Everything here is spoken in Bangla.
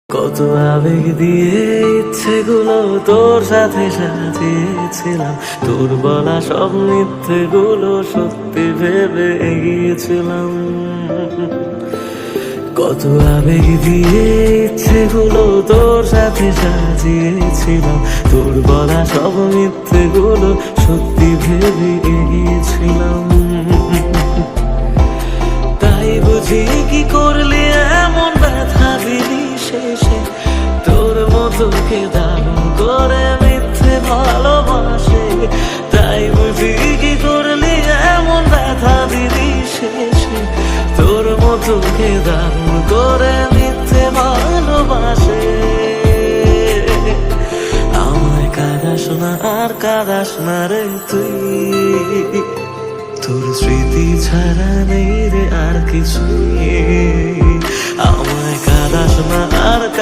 কত আবেগ দিয়ে ইচ্ছেগুলো তোর সাথে সাজিয়েছিলাম, তোর বলা সব মিথ্যেগুলো সত্যি ভেবে এগিয়েছিলাম। কত আবেগ দিয়ে ইচ্ছেগুলো তোর সাথে সাজিয়েছিলাম, তোর বলা সব মিথ্যেগুলো সত্যি ভেবে এগিয়েছিলাম। তাই বুঝি কি করলি এমন ব্যথা দিলি শেষে, তোর মতো কে দারুণ করে মিথ্যে ভালোবাসে। তাই বুঝি কি করলি এমন ব্যথা দিলি শেষে, তোর মতো কে দারুণ করে মিথ্যে ভালোবাসে। আমায় কাঁদাস না আর কাঁদাস না রে তুই, তোর স্মৃতি ছাড়া নেই রে আর কিছুই। আমায় কাঁদাস না আর